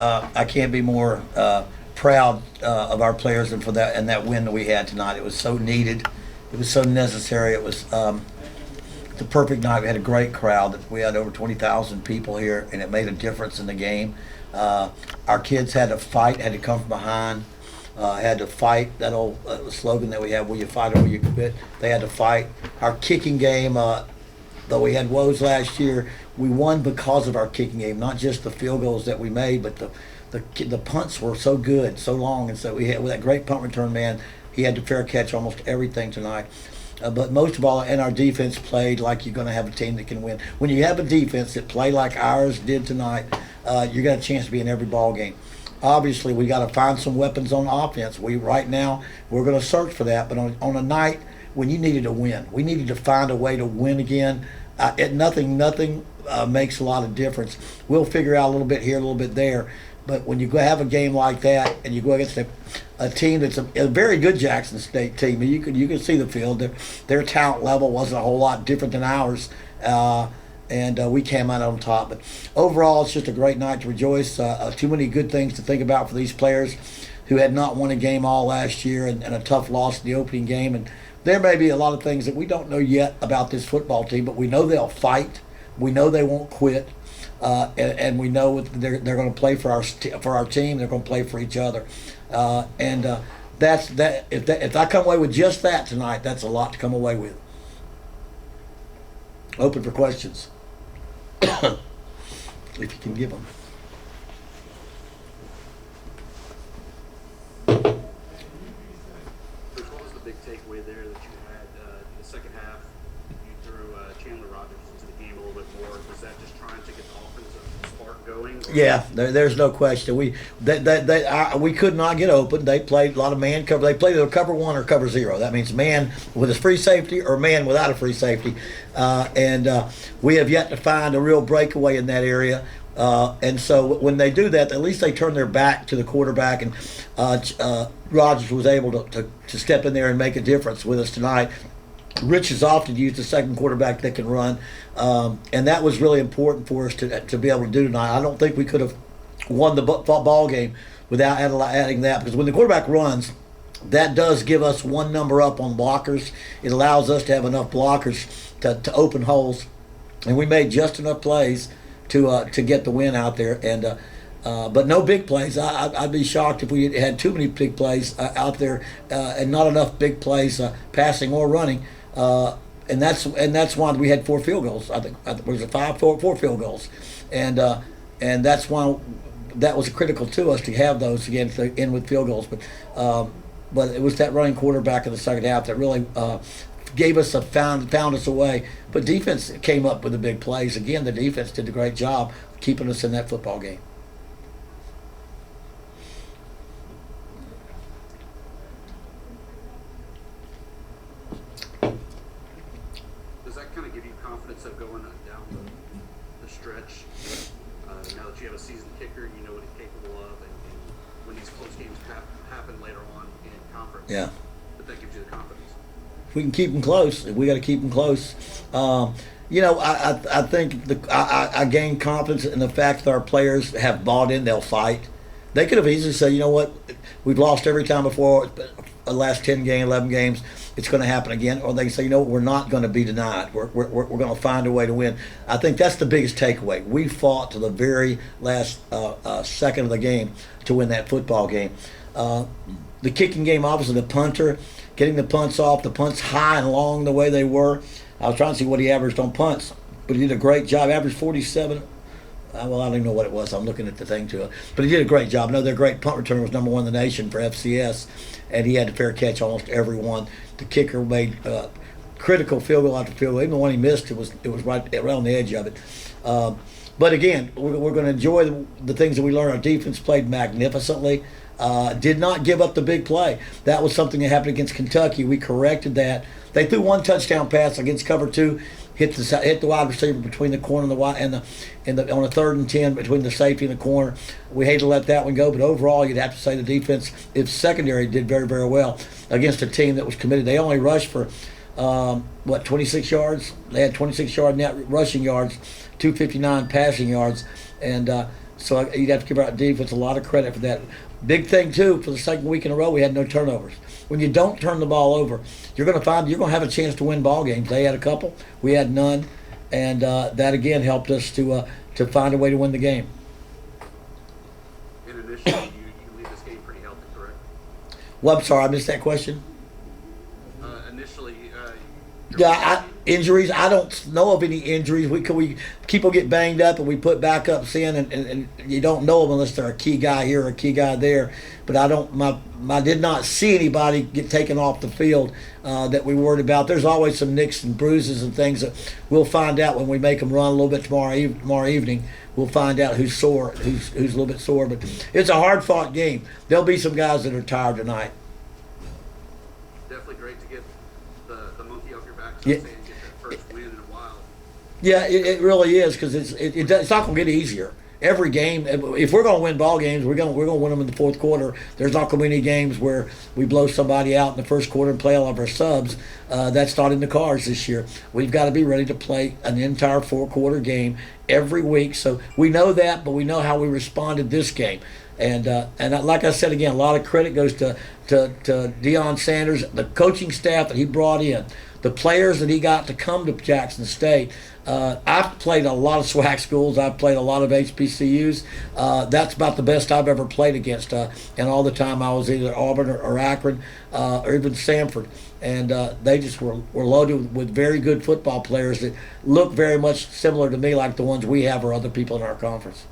I can't be more proud of our players and for that and that win that we had tonight. It was so needed. It was so necessary. It was the perfect night. We had a great crowd. We had over 20,000 people here, and it made a difference in the game. Our kids had to fight, had to come from behind, had to fight. That old slogan that we have, will you fight or will you quit? They had to fight. Our kicking game, though we had woes last year, we won because of our kicking game, not just the field goals that we made, but the punts were so good, so long, and so we had with that great punt return man. He had to fair catch almost everything tonight. But most of all, and our defense played like you're going to have a team that can win. When you have a defense that played like ours did tonight, you got a chance to be in every ball game. Obviously, we got to find some weapons on offense. Right now we're going to search for that. But on a night when you needed to win, we needed to find a way to win again. Nothing makes a lot of difference. We'll figure out a little bit here, a little bit there. But when you go have a game like that and you go against a team that's a very good Jackson State team, and you can see the field. Their talent level wasn't a whole lot different than ours, and we came out on top. But overall, it's just a great night to rejoice. Too many good things to think about for these players who had not won a game all last year and a tough loss in the opening game. And there may be a lot of things that we don't know yet about this football team, but we know they'll fight. We know they won't quit. And we know they're going to play for our team. They're going to play for each other, and that's that. If I come away with just that tonight, that's a lot to come away with. Open for questions, if you can give them. What was the big takeaway there that you had in the second half? You threw Chandler Rogers into the game a little bit more. Was that just trying to get the offensive spark going? Yeah, there's no question. We could not get open. They played a lot of man cover. They played either cover one or cover zero. That means man with a free safety or man without a free safety. And we have yet to find a real breakaway in that area. And so when they do that, at least they turn their back to the quarterback. And Rogers was able to step in there and make a difference with us tonight. Rich has often used a second quarterback that can run, and that was really important for us to be able to do tonight. I don't think we could have won the ball game without adding that, because when the quarterback runs, that does give us one number up on blockers. It allows us to have enough blockers to open holes, and we made just enough plays to get the win out there. And but no big plays. I'd be shocked if we had too many big plays out there and not enough big plays passing or running. And that's why we had 4 field goals. I think it was four field goals, and that's why that was critical to us to have those again to end with field goals. But it was that running quarterback in the second half that really gave us found us a way. But defense came up with the big plays again. The defense did a great job keeping us in that football game. Does that kind of give you confidence of going down the stretch? Now that you have a seasoned kicker, you know what he's capable of, and when these close games happen later on in conference, Yeah. that gives you the confidence. If we can keep them close, we got to keep them close. I think I gained confidence in the fact that our players have bought in. They'll fight. They could have easily said, you know what, we've lost every time before. The last 10 games, 11 games, it's going to happen again. Or they can say, you know what, we're not going to be denied. We're going to find a way to win. I think that's the biggest takeaway. We fought to the very last second of the game to win that football game. The kicking game, obviously, the punter, getting the punts off, the punts high and long the way they were. I was trying to see what he averaged on punts, but he did a great job. Averaged 47. Well, I don't even know what it was. I'm looking at the thing to it. But he did a great job. I know their great punt returner was number 1 in the nation for FCS, and he had to fair catch almost every one. The kicker made critical field goal after field goal. Even the one he missed, it was right on the edge of it. But again, we're going to enjoy the things that we learned. Our defense played magnificently. Did not give up the big play. That was something that happened against Kentucky. We corrected that. They threw 1 touchdown pass against cover 2. Hit the wide receiver between the corner and the wide on a 3rd and 10 between the safety and the corner. We hate to let that one go, but overall you'd have to say the defense, its secondary, did very, very well against a team that was committed. They only rushed for 26 yards. They had 26 yard net rushing yards, 259 passing yards, and So you'd have to give our defense a lot of credit for that. Big thing too, for the second week in a row, we had no turnovers. When you don't turn the ball over, you're going to have a chance to win ball games. They had a couple, we had none, and that again helped us to find a way to win the game. And initially, you leave this game pretty healthy, correct? Well, I'm sorry, I missed that question. Initially, Yeah, injuries. I don't know of any injuries. People get banged up and we put backups in, and you don't know them unless they're a key guy here or a key guy there. But I did not see anybody get taken off the field that we worried about. There's always some nicks and bruises and things that we'll find out when we make them run a little bit tomorrow evening. We'll find out who's sore, who's a little bit sore. But it's a hard fought game. There'll be some guys that are tired tonight. definitely great to get the monkey off your back, so Yeah. to say, and get that first win in a while. Yeah, it really is, because it's not going to get easier. Every game, if we're going to win ball games, we're going to win them in the fourth quarter. There's not going to be any games where we blow somebody out in the first quarter and play all of our subs. That's not in the cards this year. We've got to be ready to play an entire four-quarter game every week. So we know that, but we know how we responded this game. And like I said again, a lot of credit goes to Deion Sanders, the coaching staff that he brought in, the players that he got to come to Jackson State. I've played a lot of SWAC schools. I've played a lot of HBCUs. That's about the best I've ever played against. And all the time I was either Auburn or Akron or even Samford. And they just were loaded with very good football players that look very much similar to me, like the ones we have or other people in our conference.